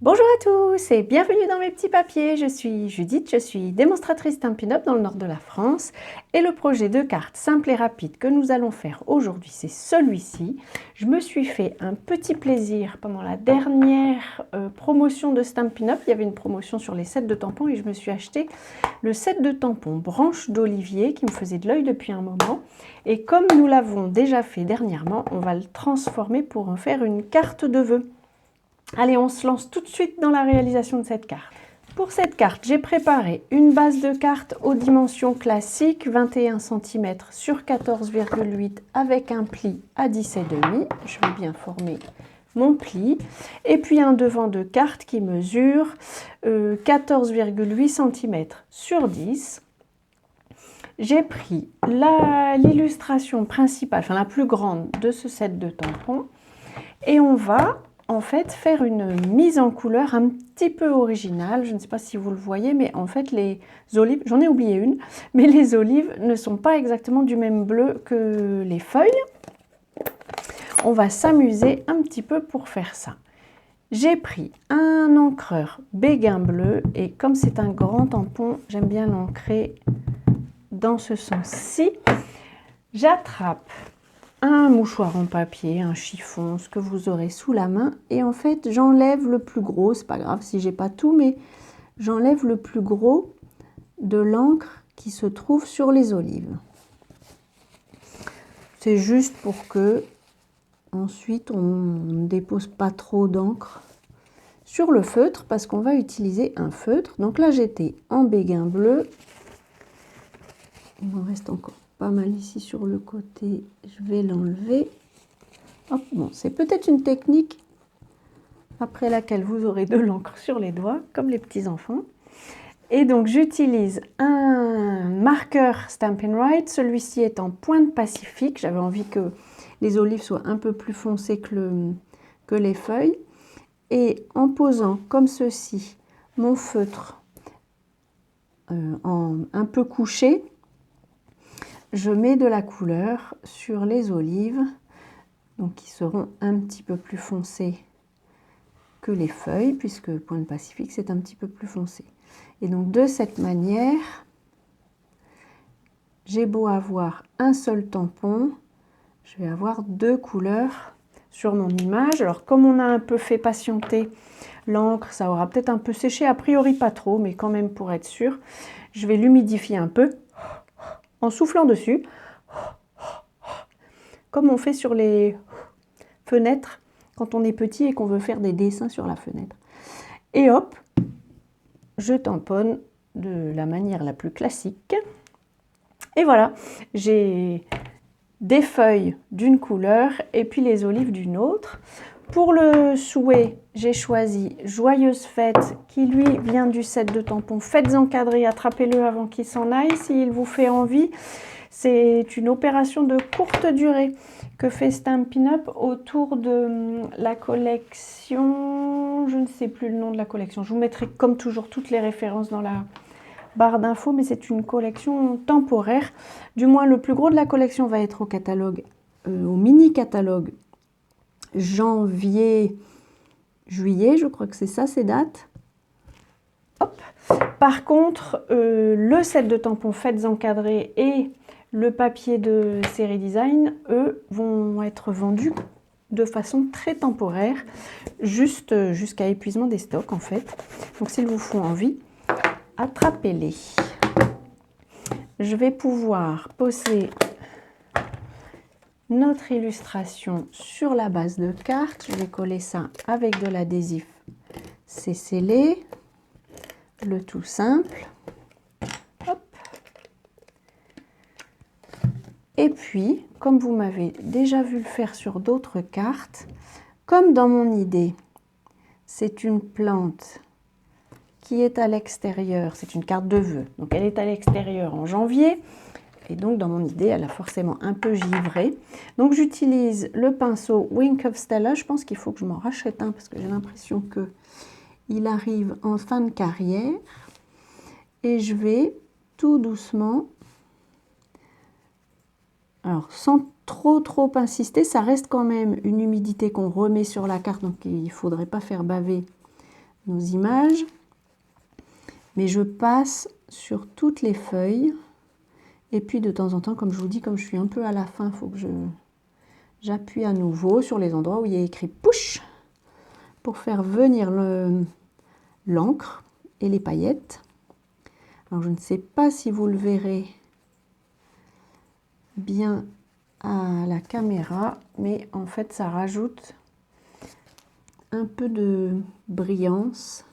Bonjour à tous et bienvenue dans mes petits papiers. Je suis Judith, je suis démonstratrice Stampin' Up dans le nord de la France et le projet de carte simple et rapide que nous allons faire aujourd'hui, c'est celui-ci. Je me suis fait un petit plaisir pendant la dernière promotion de Stampin' Up. Il y avait une promotion sur les sets de tampons et je me suis acheté le set de tampons branche d'olivier qui me faisait de l'œil depuis un moment. Et comme nous l'avons déjà fait dernièrement, on va le transformer pour en faire une carte de vœux. Allez, on se lance tout de suite dans la réalisation de cette carte. Pour cette carte, j'ai préparé une base de carte aux dimensions classiques, 21 cm sur 14,8 avec un pli à 10,5. Je vais bien former mon pli. Et puis un devant de carte qui mesure 14,8 cm sur 10. J'ai pris l'illustration principale, enfin la plus grande de ce set de tampons. Et on va en fait faire une mise en couleur un petit peu originale. Je ne sais pas si vous le voyez, mais en fait les olives, j'en ai oublié une, mais les olives ne sont pas exactement du même bleu que les feuilles. On va s'amuser un petit peu pour faire ça. J'ai pris un encreur béguin bleu et comme c'est un grand tampon, j'aime bien l'ancrer dans ce sens-ci. J'attrape un mouchoir en papier, un chiffon, ce que vous aurez sous la main. Et en fait, j'enlève le plus gros, c'est pas grave si j'ai pas tout, mais j'enlève le plus gros de l'encre qui se trouve sur les olives. C'est juste pour que ensuite on ne dépose pas trop d'encre sur le feutre parce qu'on va utiliser un feutre. Donc là, j'étais en béguin bleu. Il m'en reste encore pas mal ici sur le côté, je vais l'enlever. Bon, c'est peut-être une technique après laquelle vous aurez de l'encre sur les doigts, comme les petits enfants. Et donc j'utilise un marqueur Stampin' Write, celui-ci est en pointe pacifique. J'avais envie que les olives soient un peu plus foncées que les feuilles. Et en posant comme ceci mon feutre un peu couché, je mets de la couleur sur les olives, donc qui seront un petit peu plus foncées que les feuilles, puisque pointe pacifique c'est un petit peu plus foncé. Et donc de cette manière, j'ai beau avoir un seul tampon, je vais avoir deux couleurs sur mon image. Alors comme on a un peu fait patienter l'encre, ça aura peut-être un peu séché, a priori pas trop, mais quand même pour être sûr, je vais l'humidifier un peu en soufflant dessus, comme on fait sur les fenêtres quand on est petit et qu'on veut faire des dessins sur la fenêtre. Et hop, je tamponne de la manière la plus classique. Et voilà, j'ai des feuilles d'une couleur et puis les olives d'une autre. Pour le souhait, j'ai choisi Joyeuse Fête qui lui vient du set de tampons. Faites encadrer, attrapez-le avant qu'il s'en aille s'il vous fait envie. C'est une opération de courte durée que fait Stampin' Up autour de la collection, je ne sais plus le nom de la collection. Je vous mettrai comme toujours toutes les références dans la barre d'infos, mais c'est une collection temporaire. Du moins, le plus gros de la collection va être au catalogue, au mini-catalogue janvier, juillet, je crois que c'est ça ces dates. Hop. Par contre, le set de tampons Faites encadrer et le papier de série design, eux, vont être vendus de façon très temporaire, juste jusqu'à épuisement des stocks en fait. Donc s'ils vous font envie, attrapez-les. Je vais pouvoir poser notre illustration sur la base de carte. Je vais coller ça avec de l'adhésif, c'est scellé, le tout simple. Hop. Et puis, comme vous m'avez déjà vu le faire sur d'autres cartes, comme dans mon idée, c'est une plante qui est à l'extérieur, c'est une carte de vœux, donc elle est à l'extérieur en janvier, et donc dans mon idée, elle a forcément un peu givré. Donc j'utilise le pinceau Wink of Stella, je pense qu'il faut que je m'en rachète un, parce que j'ai l'impression qu'il arrive en fin de carrière, et je vais tout doucement, alors sans trop insister, ça reste quand même une humidité qu'on remet sur la carte, donc il ne faudrait pas faire baver nos images. Mais je passe sur toutes les feuilles. Et puis de temps en temps, comme je vous dis, comme je suis un peu à la fin, il faut que j'appuie à nouveau sur les endroits où il y a écrit push pour faire venir l'encre et les paillettes. Alors je ne sais pas si vous le verrez bien à la caméra, mais en fait ça rajoute un peu de brillance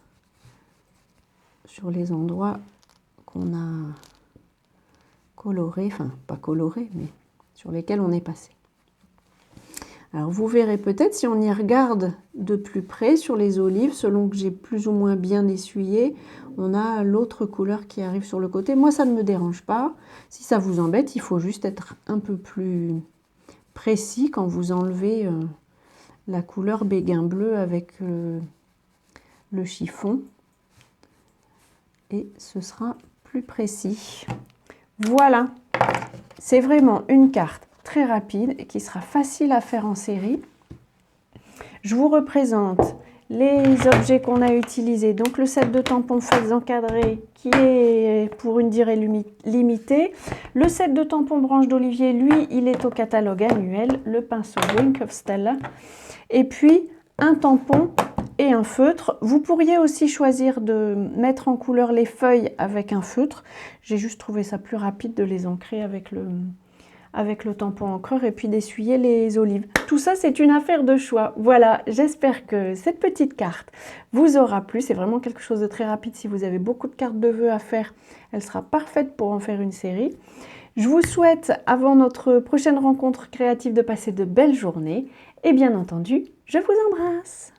sur les endroits qu'on a colorés, enfin pas colorés, mais sur lesquels on est passé. Alors vous verrez peut-être si on y regarde de plus près sur les olives, selon que j'ai plus ou moins bien essuyé, on a l'autre couleur qui arrive sur le côté. Moi ça ne me dérange pas. Si ça vous embête, il faut juste être un peu plus précis quand vous enlevez la couleur béguin bleu avec le chiffon. Et ce sera plus précis. Voilà, c'est vraiment une carte très rapide et qui sera facile à faire en série. Je vous représente les objets qu'on a utilisés. Donc le set de tampons feuilles encadrées qui est pour une durée limitée. Le set de tampons branche d'olivier, lui, il est au catalogue annuel. Le pinceau Wink of Stella. Et puis un tampon et un feutre. Vous pourriez aussi choisir de mettre en couleur les feuilles avec un feutre. J'ai juste trouvé ça plus rapide de les ancrer avec le tampon encreur et puis d'essuyer les olives. Tout ça, c'est une affaire de choix. Voilà, j'espère que cette petite carte vous aura plu. C'est vraiment quelque chose de très rapide. Si vous avez beaucoup de cartes de vœux à faire, elle sera parfaite pour en faire une série. Je vous souhaite, avant notre prochaine rencontre créative, de passer de belles journées. Et bien entendu, je vous embrasse.